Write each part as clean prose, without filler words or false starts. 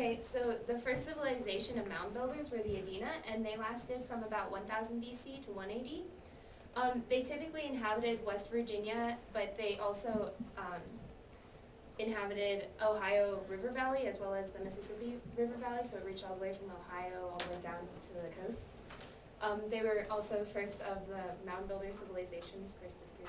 Okay, so the first civilization of mound builders were the Adena, and they lasted from about 1000 BC to 1 AD. They typically inhabited West Virginia, but they also inhabited Ohio River Valley as well as the Mississippi River Valley, so it reached all the way from Ohio all the way down to the coast. They were also first of the mound builder civilizations, first of three.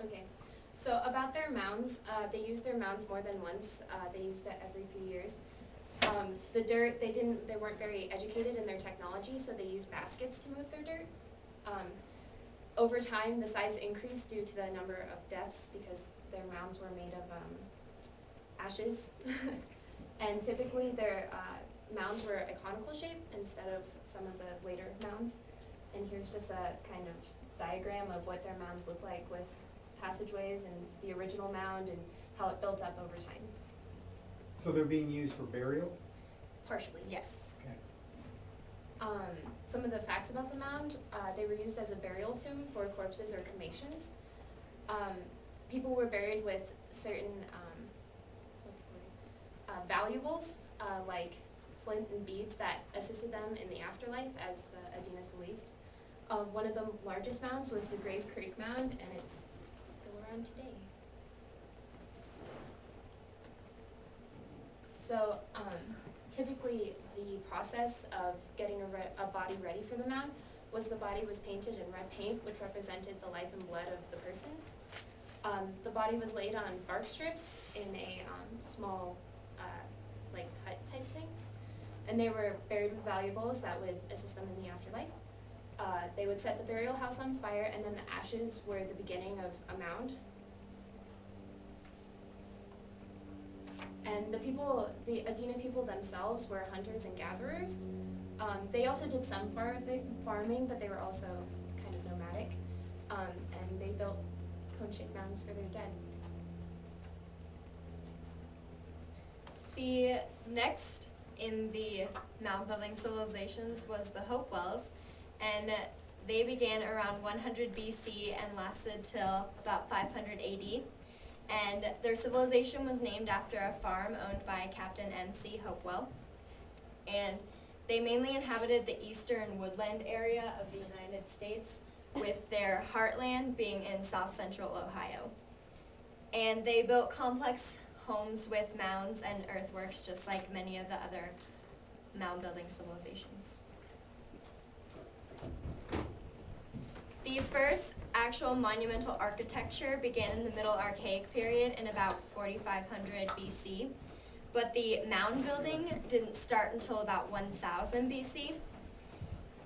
Okay, so about their mounds, they used their mounds more than once. They used it every few years. The dirt, they weren't very educated in their technology, so they used baskets to move their dirt. Over time, the size increased due to the number of deaths because their mounds were made of ashes. And typically their mounds were a conical shape instead of some of the later mounds. And here's just a kind of diagram of what their mounds look like with passageways and the original mound and how it built up over time. So they're being used for burial? Partially, yes. Okay. Some of the facts about the mounds, they were used as a burial tomb for corpses or cremations. People were buried with certain valuables, like flint and beads that assisted them in the afterlife, as the Adenas believed. One of the largest mounds was the Grave Creek Mound, and it's still around today. So typically the process of getting a body ready for the mound was the body was painted in red paint, which represented the life and blood of the person. The body was laid on bark strips in a small like hut type thing, and they were buried with valuables that would assist them in the afterlife. They would set the burial house on fire, and then the ashes were the beginning of a mound. And the Adena people themselves were hunters and gatherers. They also did some farming, but they were also kind of nomadic. And they built cone-shaped mounds for their dead. The next in the mound building civilizations was the Hopewells, and they began around 100 BC and lasted till about 500 AD. And their civilization was named after a farm owned by Captain M.C. Hopewell. And they mainly inhabited the eastern woodland area of the United States, with their heartland being in south central Ohio. And they built complex homes with mounds and earthworks, just like many of the other mound building civilizations. The first actual monumental architecture began in the Middle Archaic period in about 4500 BC, but the mound building didn't start until about 1000 BC.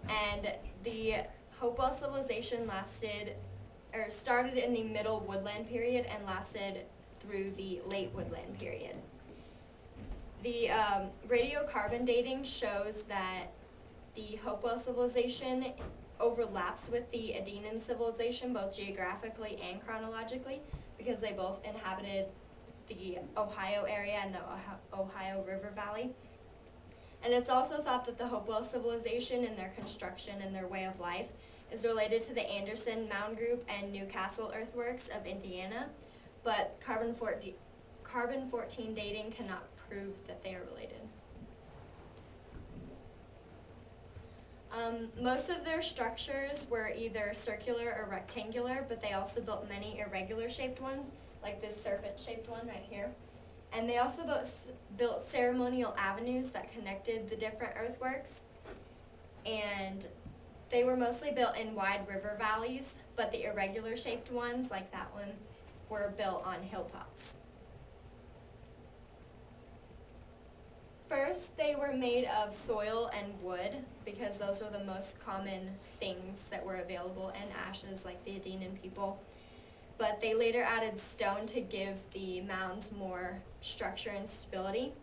And the Hopewell civilization started in the Middle Woodland period and lasted through the Late Woodland period. The radiocarbon dating shows that the Hopewell civilization overlaps with the Adenan civilization, both geographically and chronologically, because they both inhabited the Ohio area and the Ohio River Valley. And it's also thought that the Hopewell civilization and their construction and their way of life is related to the Anderson Mound Group and Newcastle Earthworks of Indiana, but carbon-14 dating cannot prove that they are related. Most of their structures were either circular or rectangular, but they also built many irregular shaped ones, like this serpent shaped one right here. And they also built ceremonial avenues that connected the different earthworks. And they were mostly built in wide river valleys, but the irregular shaped ones, like that one, were built on hilltops. First, they were made of soil and wood, because those were the most common things that were available, and ashes, like the Adenan people. But they later added stone to give the mounds more structure and stability.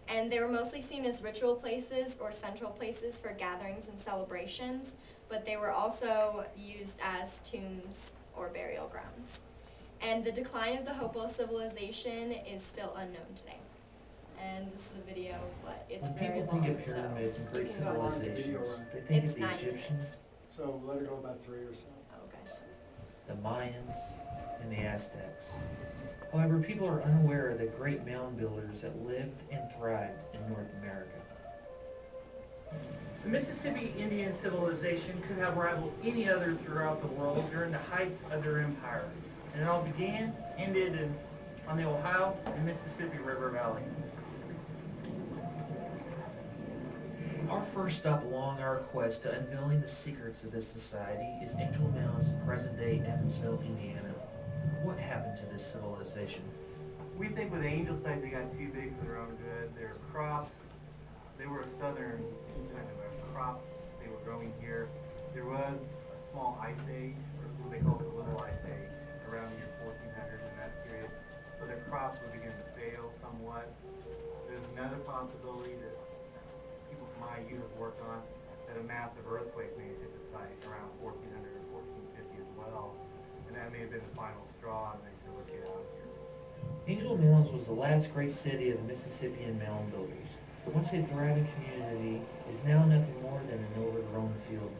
And they were mostly seen as ritual places or central places for gatherings and celebrations, but they were also used as tombs or burial grounds. And the decline of the Hopewell civilization is still unknown today. And this is a video, but it's When very people long, think of pyramids and great you can go on. civilizations, they think It's of the 9 Egyptians, minutes. So let it go about 3 or so. Okay. the Mayans, and the Aztecs. However, people are unaware of the great mound builders that lived and thrived in North America. The Mississippi Indian civilization could have rivaled any other throughout the world during the height of their empire, and it all ended on the Ohio and Mississippi River Valley. Our first stop along our quest to unveiling the secrets of this society is Angel Mounds in present-day Evansville, Indiana. What happened to this civilization? We think with the angel site they got too big for their own good. Their crops, they were a southern kind of a crop they were growing here. There was a small ice age, or what they called the little ice age, around the year 1400 in that period. So their crops were beginning to fail somewhat. There's another possibility that people from IU have worked on, that a massive earthquake may have hit the site around 1400 or 1450 as well. And that may have been the final straw, and they said, let's get out of here. Angel Mounds was the last great city of the Mississippian mound builders. Once a thriving community, is now nothing more than an overgrown field.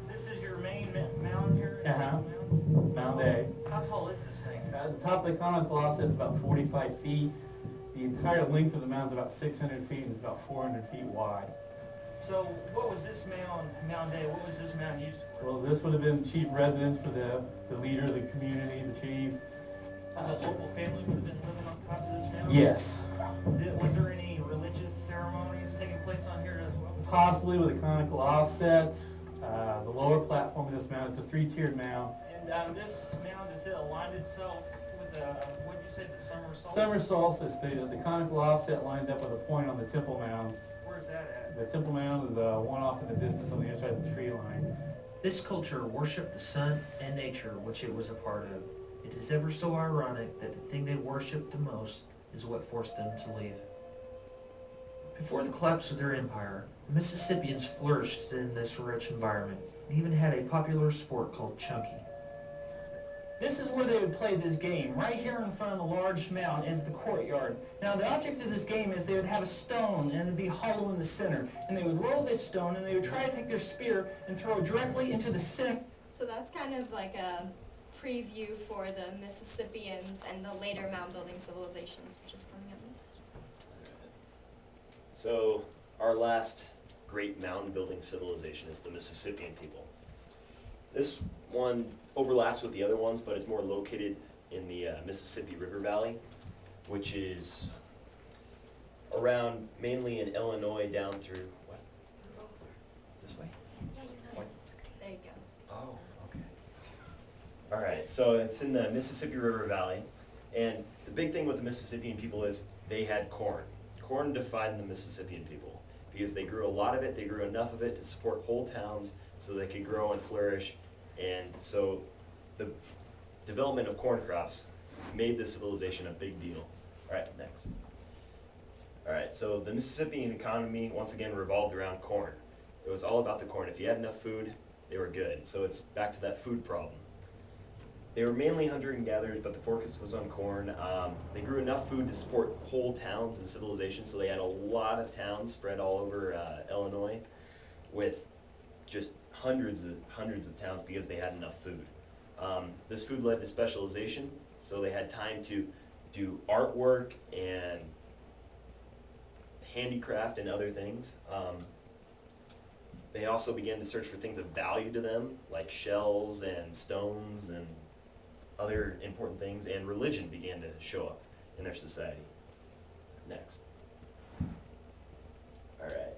This is your main mound here? Uh-huh. Mound A. How tall is this thing? The top of the conical offset is about 45 feet. The entire length of the mound is about 600 feet and it's about 400 feet wide. So what was this mound A, what was this mound used for? Well, this would have been chief residence for the leader of the community, the chief. The local family would have been living on top of this mound? Yes. Was there any religious ceremonies taking place on here as well? Possibly with a conical offset. The lower platform of this mound, it's a 3-tiered mound. And this mound, is it aligned itself with what did you say, the summer solstice? Summer solstice, the conical offset lines up with a point on the temple mound. Where's that at? The temple mound is the one off in the distance on the other side of the tree line. This culture worshipped the sun and nature, which it was a part of. It is ever so ironic that the thing they worshipped the most is what forced them to leave. Before the collapse of their empire, the Mississippians flourished in this rich environment and even had a popular sport called chunky. This is where they would play this game. Right here in front of the large mound is the courtyard. Now the object of this game is they would have a stone and it'd be hollow in the center. And they would roll this stone and they would try to take their spear and throw it directly into the center. So that's kind of like a preview for the Mississippians and the later mound building civilizations, which is coming up next. So our last great mound building civilization is the Mississippian people. This one overlaps with the other ones, but it's more located in the Mississippi River Valley, which is around mainly in Illinois down through, what? This way? There you go. Oh, okay. All right, so it's in the Mississippi River Valley, and the big thing with the Mississippian people is they had corn. Corn defined the Mississippian people because they grew a lot of it, they grew enough of it to support whole towns so they could grow and flourish, and so the development of corn crops made this civilization a big deal. All right, next. All right, so the Mississippian economy once again revolved around corn. It was all about the corn. If you had enough food, they were good. So it's back to that food problem. They were mainly hunters and gatherers, but the focus was on corn. They grew enough food to support whole towns and civilizations, so they had a lot of towns spread all over Illinois with just hundreds of towns because they had enough food. This food led to specialization, so they had time to do artwork and handicraft and other things. They also began to search for things of value to them, like shells and stones and other important things, and religion began to show up in their society. Next. All right.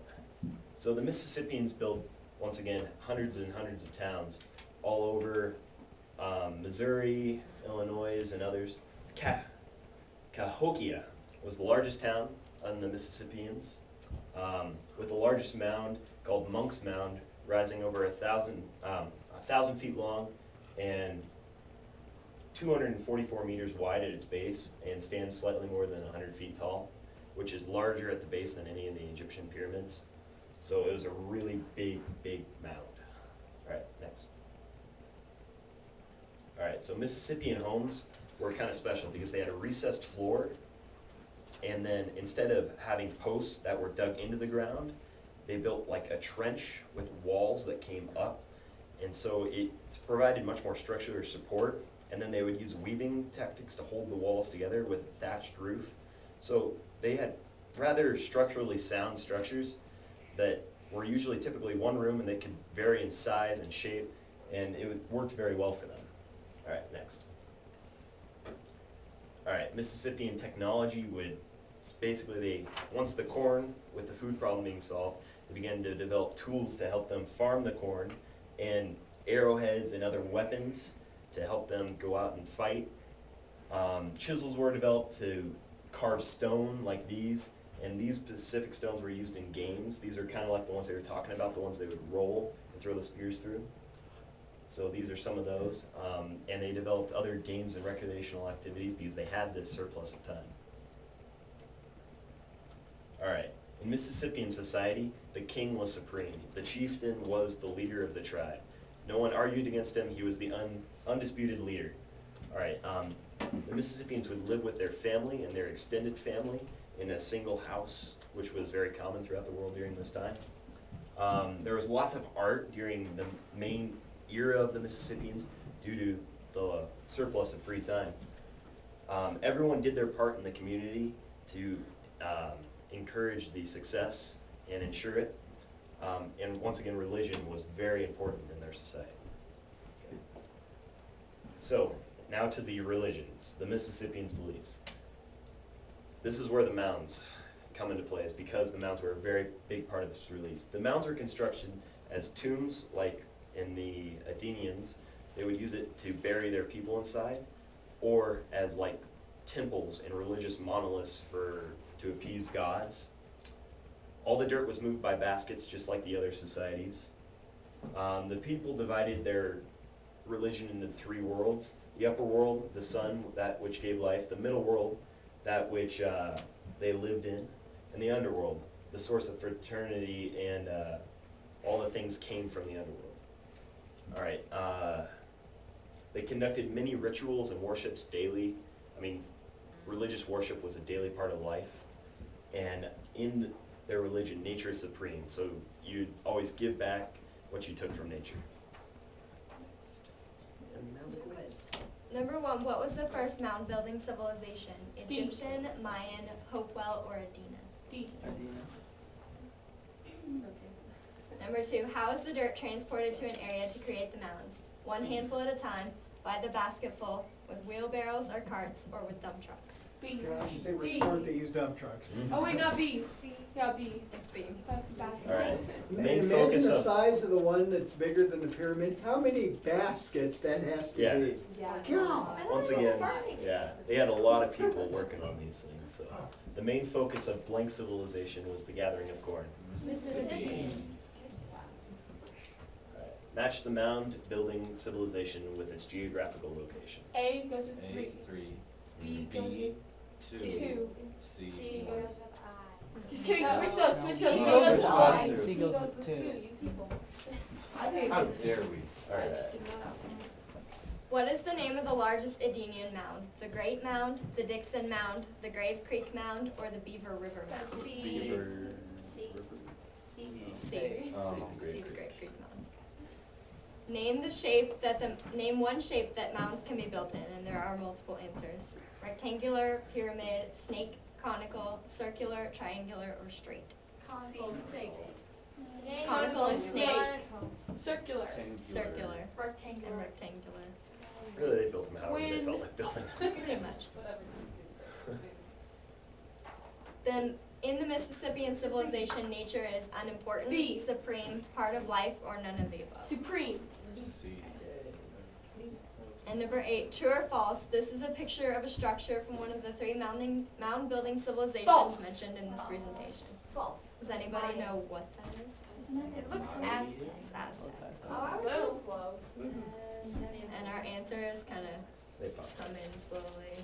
So the Mississippians built, once again, hundreds and hundreds of towns all over Missouri, Illinois, and others. Cahokia was the largest town on the Mississippians, with the largest mound called Monk's Mound, rising over 1,000 feet long and 244 meters wide at its base, and stands slightly more than 100 feet tall, which is larger at the base than any of the Egyptian pyramids. So it was a really big, big mound. All right, next. All right, so Mississippian homes were kind of special because they had a recessed floor, and then instead of having posts that were dug into the ground, they built like a trench with walls that came up, and so it provided much more structural support and then they would use weaving tactics to hold the walls together with a thatched roof. So they had rather structurally sound structures that were usually typically one room, and they could vary in size and shape, and worked very well for them. All right, next. All right, Mississippian technology would, basically once the corn with the food problem being solved, they began to develop tools to help them farm the corn, and arrowheads and other weapons to help them go out and fight. Chisels were developed to carve stone like these, and these specific stones were used in games. These are kind of like the ones they were talking about, the ones they would roll and throw the spears through. So these are some of those. And they developed other games and recreational activities because they had this surplus of time. All right, in Mississippian society, the king was supreme. The chieftain was the leader of the tribe. No one argued against him. He was the undisputed leader. All right, the Mississippians would live with their family and their extended family in a single house, which was very common throughout the world during this time. There was lots of art during the main era of the Mississippians due to the surplus of free time. Everyone did their part in the community to encourage the success and ensure it. And once again, religion was very important in their society. Okay. So, now to the religions, the Mississippians' beliefs. This is where the mounds come into play, is because the mounds were a very big part of this release. The mounds were construction as tombs, like in the Adenians. They would use it to bury their people inside, or as like temples and religious monoliths to appease gods. All the dirt was moved by baskets, just like the other societies. The people divided their religion into 3 worlds. The upper world, the sun, that which gave life. The middle world, that which they lived in. And the underworld, the source of fraternity, and all the things came from the underworld. All right. They conducted many rituals and worships daily. I mean, religious worship was a daily part of life. And in their religion, nature is supreme. So you'd always give back what you took from nature. And that was a quiz. Number 1, what was the first mound building civilization? Egyptian, Mayan, Hopewell, or Adena? D. Number 2, how is the dirt transported to an area to create the mounds? 1 handful at a time, by the basketful, with wheelbarrows or carts, or with dump trucks? B. Gosh, if they were D. smart, they used dump trucks. Oh wait, not B. C. Yeah, B. It's B. That's basketball. All right. The Man, main imagine focus the of size of the one that's bigger than the pyramid. How many baskets that has to Yeah. be? Yeah. God. once again, yeah, they had a lot of people working on these things. So the main focus of blank civilization was the gathering of corn. Mississippi. Match the mound building civilization with its geographical location. A goes with 3. 3. B goes with 2. C. C goes with I. Just kidding. Switch those. Switch those. C B goes goes with with I. I. C C goes goes with with 2. 2. You people. I paid How it. dare we? All right. What is the name of the largest Adenian mound? The Great Mound, the Dixon Mound, the Grave Creek Mound, or the Beaver River Mound? C. Beaver. C. C. C. Oh. The C, Great the Creek. Great Creek Mound. Name one shape that mounds can be built in, and there are multiple answers. Rectangular, pyramid, snake, conical, circular, triangular, or straight. Conical. Snake. Conical and snake. Circular. Circular and Rectangular. rectangular. Really, they built them however they When- felt like building. Pretty much. Then, in the Mississippian civilization, nature is unimportant, B. supreme, part of life, or none of the above. Supreme. C. And number 8, true or false, this is a picture of a structure from one of the 3 mound building civilizations False. mentioned in this presentation. False. Does anybody know what that is? It looks Aztec. It's Aztec. Oh, I was so close. And our answers kind of They popped. come in slowly.